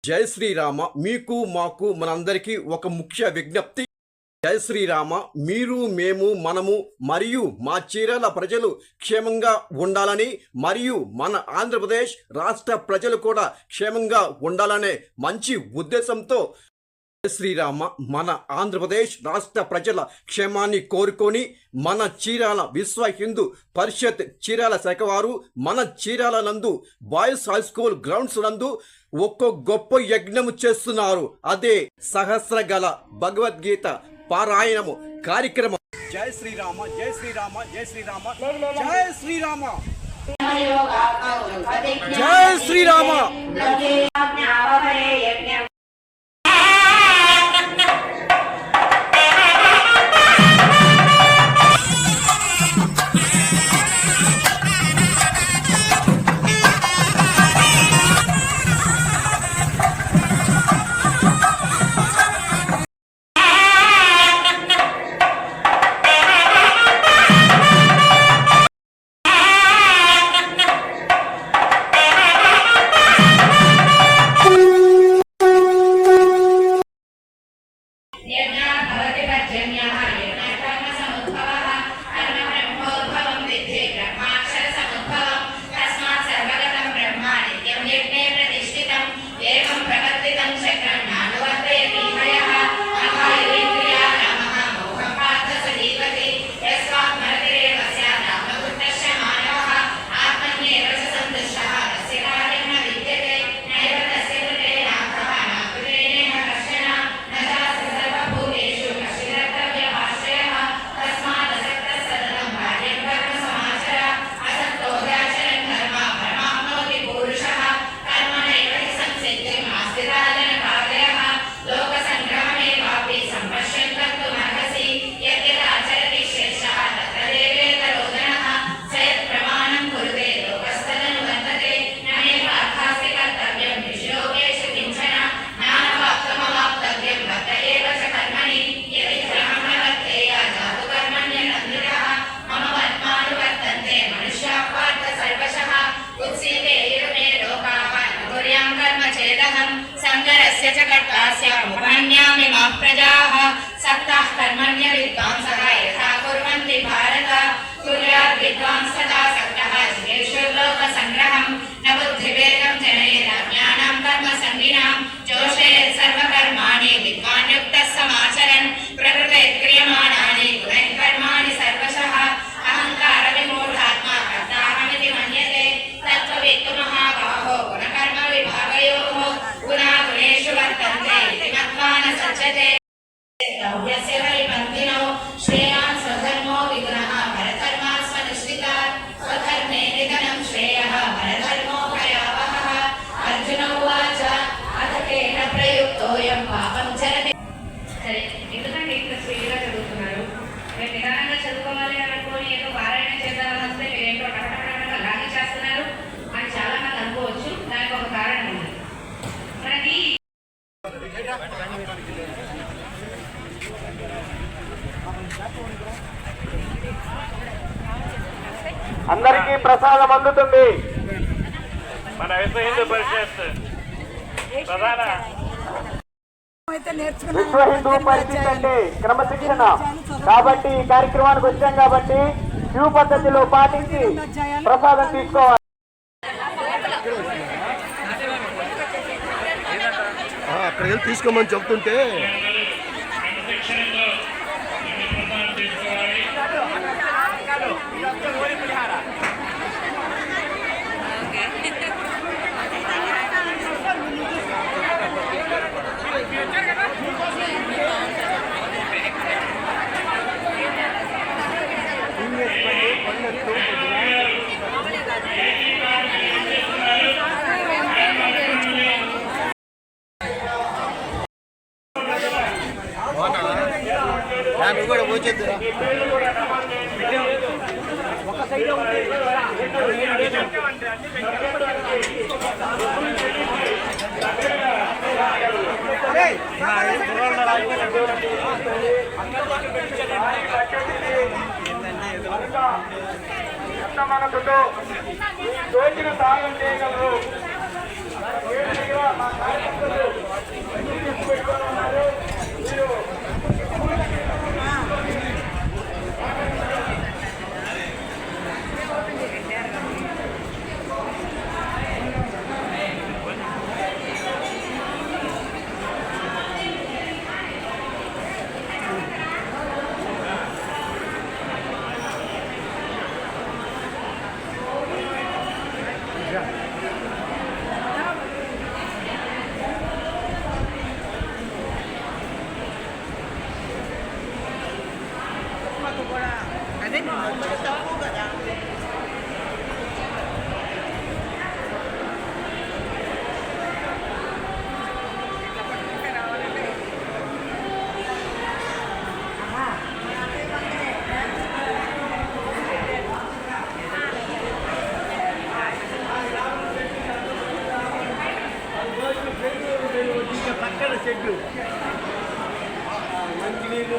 జై శ్రీరామ. మీకు మాకు మనందరికీ ఒక ముఖ్య విజ్ఞప్తి. జై శ్రీరామ. మీరు, మేము, మనము మరియు మా చీరాల ప్రజలు క్షేమంగా ఉండాలని మరియు మన ఆంధ్రప్రదేశ్ రాష్ట్ర ప్రజలు కూడా క్షేమంగా ఉండాలనే మంచి ఉద్దేశంతో శ్రీరామ మన ఆంధ్రప్రదేశ్ రాష్ట్ర ప్రజల క్షేమాన్ని కోరుకొని మన చీరాల విశ్వ హిందూ పరిషత్ చీరాల శాఖ వారు మన చీరాల నందు బాయ్స్ హై స్కూల్ గ్రౌండ్స్ నందు ఒక్కో గొప్ప యజ్ఞము చేస్తున్నారు. అదే సహస్రగల భగవద్గీత పారాయణము కార్యక్రమం. జై శ్రీరామ, జై శ్రీరామ, జై శ్రీరామ, జై శ్రీరామ, జై శ్రీరామ. प्रजाः सक्ताः कर्मण्य विद्वांसः यथा कुर्वन्ति भारत कुर्यात् विद्वांसता सक्तः जिनेषु लोकसङ्ग्रहं न बुद्धिभेदं जनयेत् ज्ञानं कर्मसङ्गिनां जोषयेत् सर्वकर्माणि विद्वान् युक्तः समाचरन् प्रकृते क्रियमाणानि गुणैः कर्माणि सर्वशः अहङ्कारविमूढात्मा कर्ताहमिति मन्यते तत्त्ववित्तु महाबाहो गुणकर्म विभागयोः गुणा गुणेषु वर्तन्ते इति मत्वा न सज्जते यस्य वैपन्थिनो श्रेयान् स्वधर्मो विगुणः परधर्मास्वनुष्ठितात् स्वधर्मे निधनं श्रेयः परधर्मो भयावहः अर्जुन उवाच अथ केन प्रयुक्तोऽयं पापं चरति సరే ఎందుకంటే ఇంత స్పీడ్గా చదువుతున్నారు మీరు నిదానంగా చదువుకోవాలి అనుకోని ఏదో పారాయణ చేద్దామని వస్తే మీరు ఏంటో టకటకటక లాగి చేస్తున్నారు అని చాలా మంది అనుకోవచ్చు. దానికి ఒక కారణం ఉంది. మనకి అందరికీ ప్రసాదం అందుతుంది. మన విశ్వ హిందూ పరిషత్ ప్రధాన విశ్వ హిందూ పరిషత్ అంటే క్రమశిక్షణ కాబట్టి ఈ కార్యక్రమానికి వచ్చాం కాబట్టి క్యూ పద్ధతిలో పాటించి ప్రసాదం తీసుకోవాలి. అక్కడికి తీసుకోమని చెప్తుంటే కూడా పోచేద్దురా ఒక సైడ్ మనకు దోచిన సాయం చేయగలరు. పక్కన చెట్టు మంచి నీళ్ళు